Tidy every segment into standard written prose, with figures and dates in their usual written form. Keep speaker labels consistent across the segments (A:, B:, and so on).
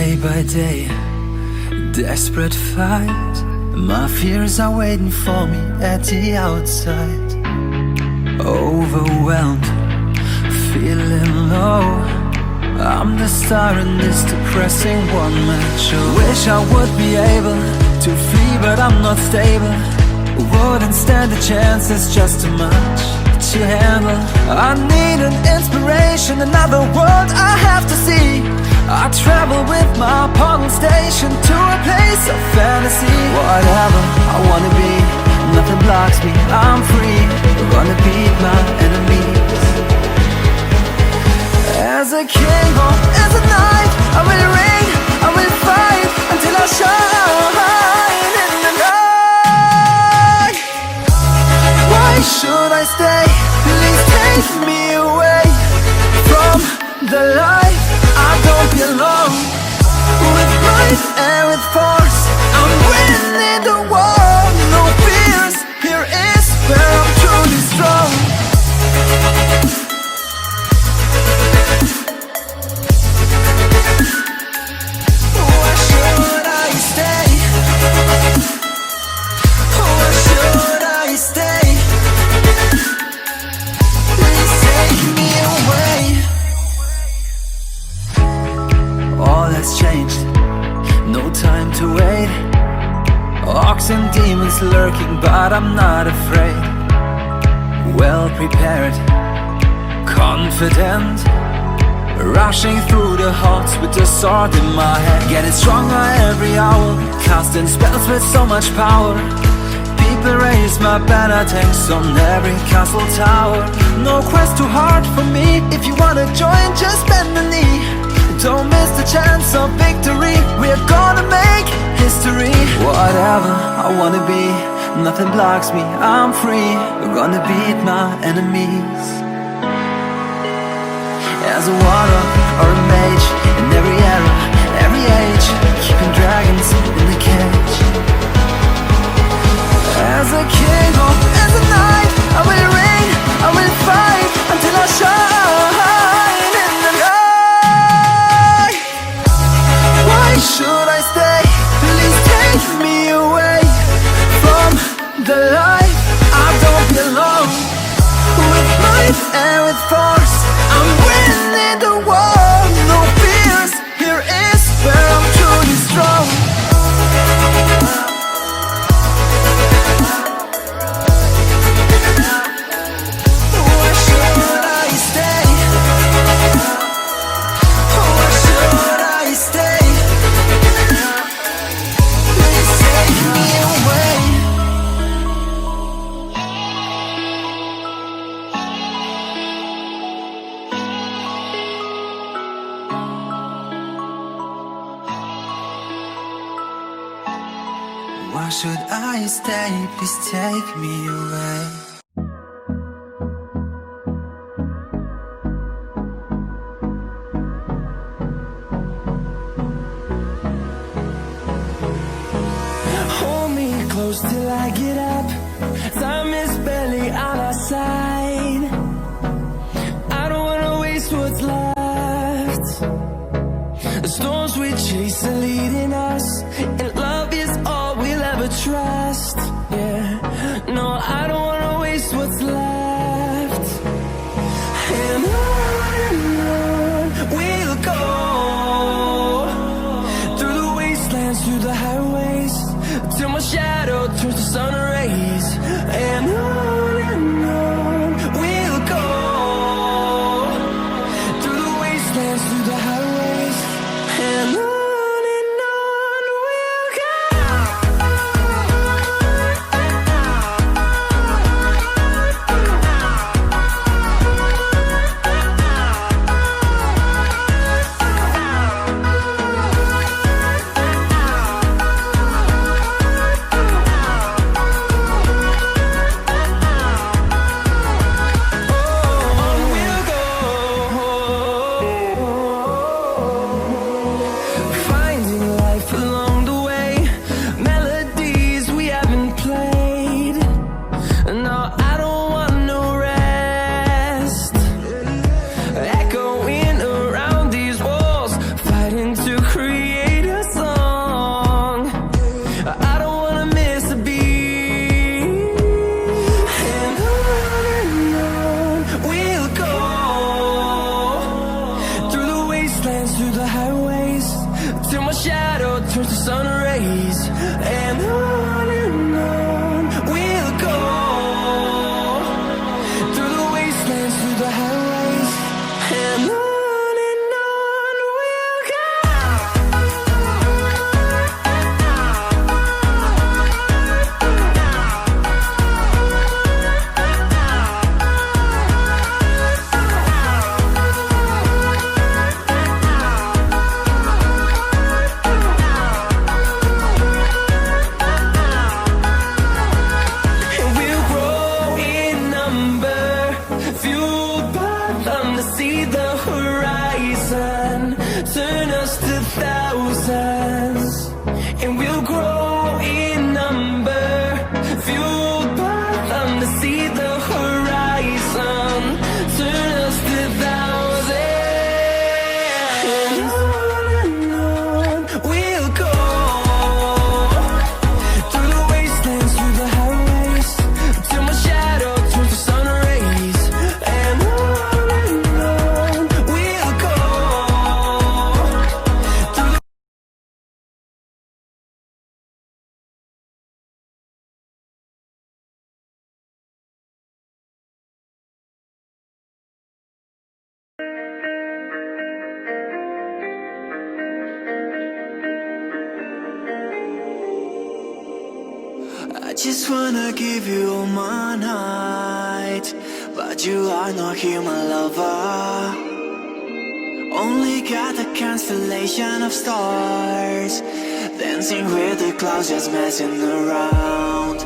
A: Day by day, desperate fight. My fears are waiting for me at the outside. Overwhelmed, feeling low. I'm the star in this depressing one-man show. Wish I would be able to flee, but I'm not stable. Wouldn't stand a chance, it's just too much to handle. I need an inspiration, another world I have to see. I travel with my portal station to a place of fantasy. Whatever I wanna be, nothing blocks me, I'm free. Gonna beat my enemies. As a king or as a knight, I will reign, I will fight until I shine in the night. Why should I stay? Please take me away from the life I don't belong. With might and with force, I'm winning the war. No fears, here is where I'm truly strong. Why should I stay? Why should I stay? Please take me away. All has changed, no time to wait. Orcs and demons lurking, but I'm not afraid. Well prepared, confident, rushing through the halls with the sword in my hand. Getting stronger every hour, casting spells with so much power. People raise my banner, tanks on every castle tower. No quest too hard for me, if you wanna join, just bend the knee. Don't miss the chance of victory, we're gonna make history. Whatever I wanna be, nothing blocks me, I'm free. We're gonna beat my enemies. As a warlock or a mage, in every era, every age, keeping dragons in the cage. As a king or as a knight, I will reign, I will fight until I shine in the night. Why should I stay? Please take me away from the life I don't belong. With might and with force, I'm winning the war. No fears, here is where I'm truly strong. Why should I stay? Why should I stay? Please take me away. Why should I stay? Please take me away.
B: Hold me close till I get up. Time is barely on our side. I don't wanna waste what's left. The storms we chase are leading us, and love is all we'll ever trust. Yeah, no, I don't wanna waste what's left. And on we'll go, through the wastelands, through the highways, till my shadow turns to sun rays. And on we'll go, through the wastelands, through the highways, and on we'll go.
A: just wanna give you all my night, but you are not here, my lover. Only got a constellation of stars, dancing with the clouds, just messing around.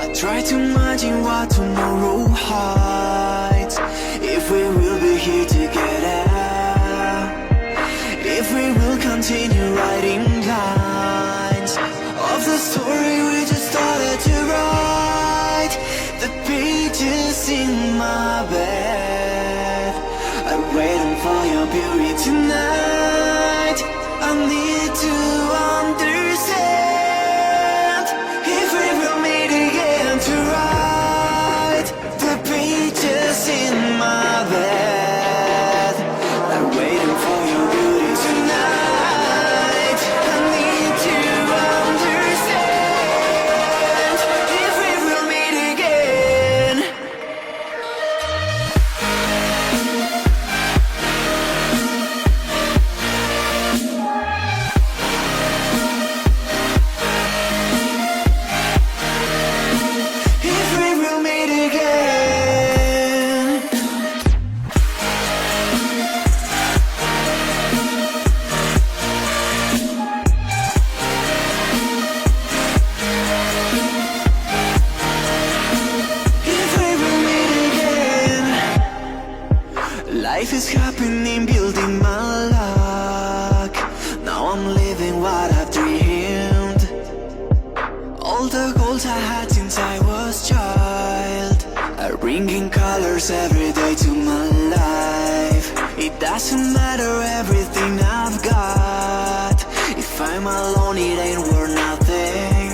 A: I try to imagine what tomorrow hides, if we will be here together, if we will continue writing lines of the story we just started to write. The pages in my bed, I'm waiting for your beauty tonight. I need to understand if we will meet again to write the pages in my bed. I'm waiting for your beauty tonight. I need to understand if we will meet again. If we will meet again. If we will meet again. Life is happening, building my luck. Now I'm living what I've dreamed. All the goals I had since I was child are bringing colors every day to my life. It doesn't matter everything I've got, if I'm alone it ain't worth nothing.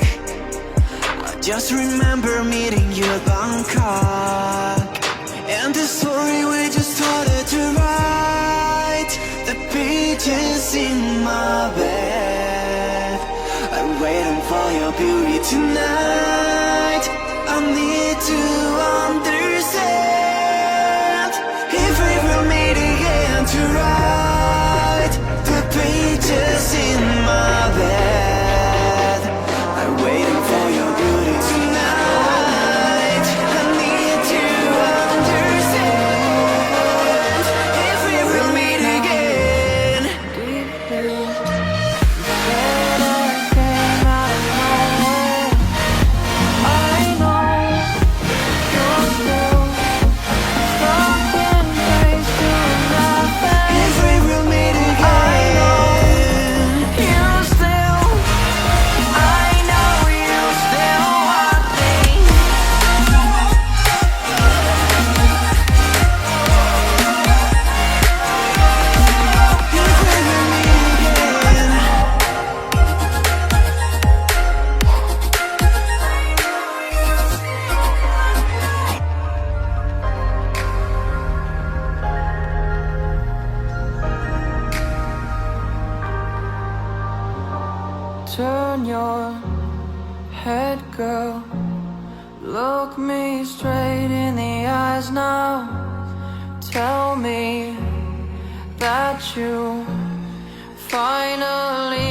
A: I just remember meeting you at Bangkok, and the story we just started to write. The pages in my bed, I'm waiting for your beauty tonight. I need to understand if we will meet again to write the pages in my bed. I'm waiting for your beauty tonight. I need to understand if we will meet again. If we will meet again. You still, I know you still want me. If we will meet again. Turn your head, girl. Look me straight in the eyes now. Tell me that you finally